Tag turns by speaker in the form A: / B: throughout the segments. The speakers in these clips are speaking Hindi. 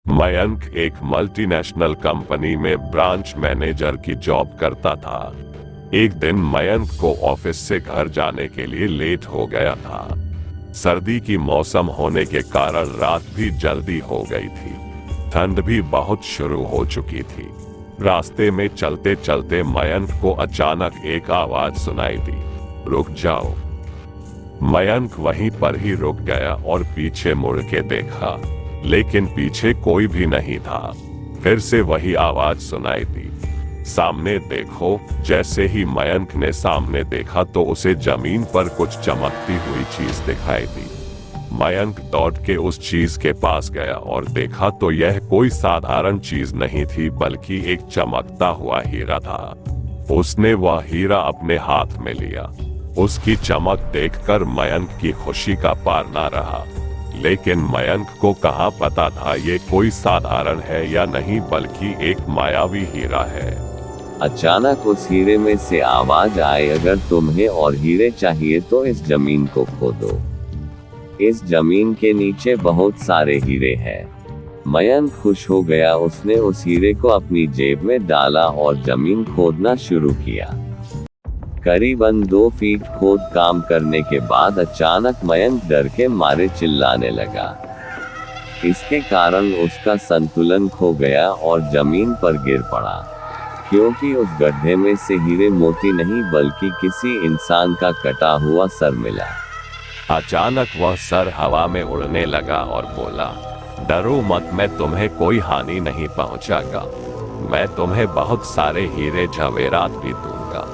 A: मयंक एक मल्टीनेशनल कंपनी में ब्रांच मैनेजर की जॉब करता था। एक दिन मयंक को ऑफिस से घर जाने के लिए लेट हो गया था। सर्दी की मौसम होने के कारण रात भी जल्दी हो गई थी। ठंड भी बहुत शुरू हो चुकी थी। रास्ते में चलते चलते मयंक को अचानक एक आवाज सुनाई दी, रुक जाओ। मयंक वहीं पर ही रुक गया और पीछे मुड़ के देखा, लेकिन पीछे कोई भी नहीं था। फिर से वही आवाज सुनाई दी, सामने देखो। जैसे ही मयंक ने सामने देखा तो उसे जमीन पर कुछ चमकती हुई चीज दिखाई दी। मयंक दौड़ के उस चीज के पास गया और देखा तो यह कोई साधारण चीज नहीं थी, बल्कि एक चमकता हुआ हीरा था। उसने वह हीरा अपने हाथ में लिया। उसकी चमक देखकर मयंक की खुशी का पार न रहा। लेकिन मयंक को कहाँ पता था ये कोई साधारण है या नहीं, बल्कि एक मायावी हीरा है।
B: अचानक उस हीरे में से आवाज आई, अगर तुम्हें और हीरे चाहिए तो इस जमीन को खोदो। इस जमीन के नीचे बहुत सारे हीरे हैं। मयंक खुश हो गया। उसने उस हीरे को अपनी जेब में डाला और जमीन खोदना शुरू किया। करीबन 2 फीट खोद काम करने के बाद अचानक मयंक डर के मारे चिल्लाने लगा। इसके कारण उसका संतुलन खो गया और जमीन पर गिर पड़ा, क्योंकि उस गड्ढे में से हीरे मोती नहीं बल्कि किसी इंसान का कटा हुआ सर मिला।
A: अचानक वह सर हवा में उड़ने लगा और बोला, डरो मत, मैं तुम्हें कोई हानि नहीं पहुंचाऊंगा। मैं तुम्हें बहुत सारे हीरे जवेरात भी दूंगा।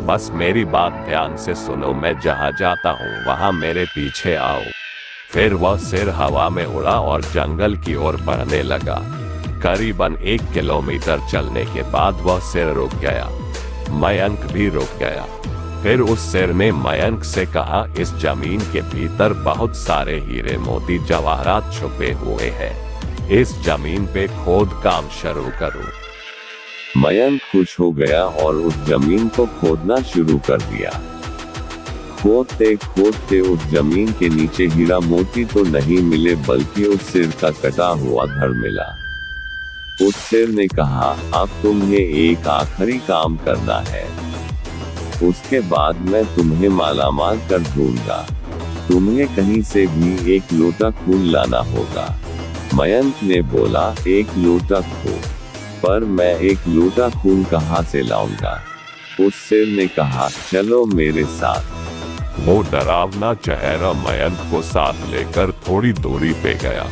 A: बस मेरी बात ध्यान से सुनो, मैं जहाँ जाता हूँ वहाँ मेरे पीछे आओ। फिर वह सिर हवा में उड़ा और जंगल की ओर बढ़ने लगा। करीबन 1 किलोमीटर चलने के बाद वह सिर रुक गया। मयंक भी रुक गया। फिर उस सिर ने मयंक से कहा, इस जमीन के भीतर बहुत सारे हीरे मोती जवाहरात छुपे हुए हैं। इस जमीन पे खोद काम शुरू करो।
B: मयंक खुश हो गया और उस जमीन को खोदना शुरू कर दिया। खोदते खोदते उस जमीन के नीचे हीरा मोती तो नहीं मिले, बल्कि उस सिर का कटा हुआ धड़ मिला। उस सिर ने कहा, अब तुम्हें एक आखिरी काम करना है। उसके बाद मैं तुम्हें मालामाल कर दूंगा। तुम्हें कहीं से भी 1 लोटा खून लाना होगा। मयंक ने बोला, 1 लोटा खून? पर मैं 1 लोटा खून कहाँ से लाऊंगा? उस सिर ने कहा, चलो मेरे साथ।
A: वो डरावना चेहरा मयंक को साथ लेकर थोड़ी दूरी पे गया।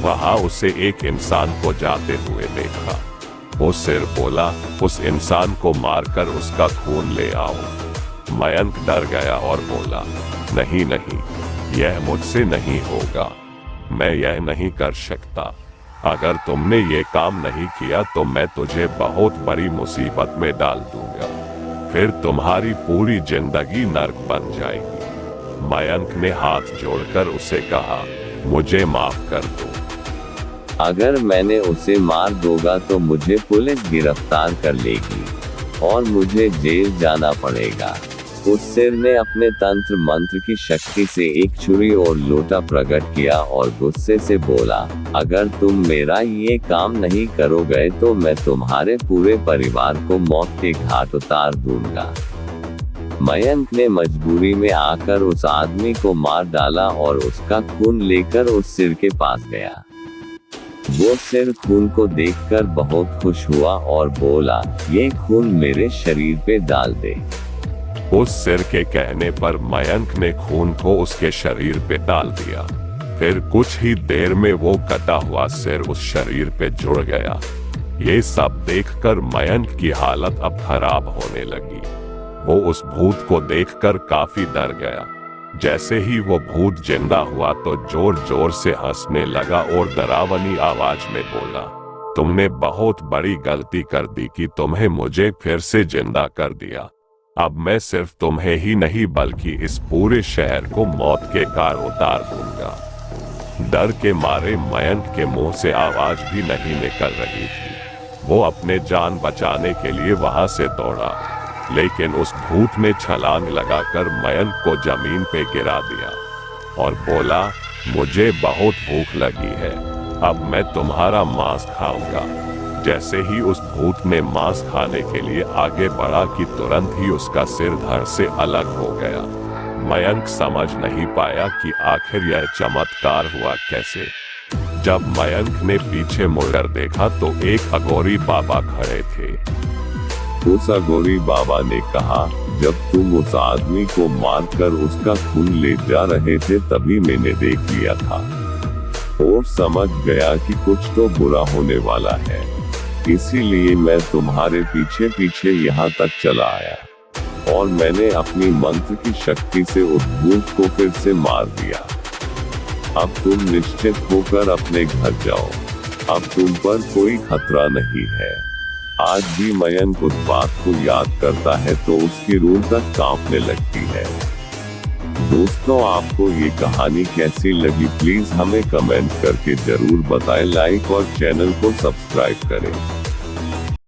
A: वहाँ उसे एक इंसान को जाते हुए देखा। वो सिर बोला, उस इंसान को मारकर उसका खून ले आओ। मयंक डर गया और बोला, नहीं नहीं, यह मुझसे नहीं होगा। मैं यह नहीं कर सकता। अगर तुमने ये काम नहीं किया तो मैं तुझे बहुत बड़ी मुसीबत में डाल दूंगा। फिर तुम्हारी पूरी जिंदगी नर्क बन जाएगी। मयंक ने हाथ जोड़कर उसे कहा, मुझे माफ कर दो।
B: अगर मैंने उसे मार दूंगा तो मुझे पुलिस गिरफ्तार कर लेगी और मुझे जेल जाना पड़ेगा। उस सिर ने अपने तंत्र मंत्र की शक्ति से एक छुरी और लोटा प्रकट किया और गुस्से से बोला, अगर तुम मेरा ये काम नहीं करोगे तो मैं तुम्हारे पूरे परिवार को मौत के घाट उतार दूंगा। मयंक ने मजबूरी में आकर उस आदमी को मार डाला और उसका खून लेकर उस सिर के पास गया। वो सिर खून को देखकर बहुत खुश हुआ और बोला, ये खून मेरे शरीर पे डाल दे।
A: उस सिर के कहने पर मयंक ने खून को उसके शरीर पे डाल दिया। फिर कुछ ही देर में वो कटा हुआ सिर उस शरीर पे जुड़ गया। ये सब देखकर मयंक की हालत अब खराब होने लगी। वो उस भूत को देखकर काफी डर गया। जैसे ही वो भूत जिंदा हुआ तो जोर जोर से हंसने लगा और डरावनी आवाज में बोला, तुमने बहुत बड़ी गलती कर दी कि तुम्हें मुझे फिर से जिंदा कर दिया। अब मैं सिर्फ तुम्हें ही नहीं बल्कि इस पूरे शहर को मौत के घाट उतार दूंगा। डर के मारे मयंक के मुंह से आवाज भी नहीं निकल रही थी। वो अपने जान बचाने के लिए वहां से दौड़ा, लेकिन उस भूत ने छलांग लगाकर मयंक को जमीन पे गिरा दिया और बोला, मुझे बहुत भूख लगी है, अब मैं तुम्हारा मांस खाऊंगा। जैसे ही उस भूत ने मांस खाने के लिए आगे बढ़ा कि तुरंत ही उसका सिर धड़ से अलग हो गया। मयंक समझ नहीं पाया कि आखिर यह चमत्कार हुआ कैसे। जब मयंक ने पीछे मुड़कर देखा तो एक अघोरी बाबा खड़े थे।
B: उस अघोरी बाबा ने कहा, जब तुम उस आदमी को मारकर उसका खून ले जा रहे थे तभी मैंने देख लिया था और समझ गया कि कुछ तो बुरा होने वाला है, इसीलिए मैं तुम्हारे पीछे पीछे यहाँ तक चला आया और मैंने अपनी मंत्र की शक्ति से उस भूत को फिर से मार दिया। अब तुम निश्चित होकर अपने घर जाओ, अब तुम पर कोई खतरा नहीं है। आज भी मयंक उस बात को याद करता है तो उसकी रूह तक कांपने लगती है। दोस्तों, आपको ये कहानी कैसी लगी प्लीज हमें कमेंट करके जरूर बताएं। लाइक और चैनल को सब्सक्राइब करें।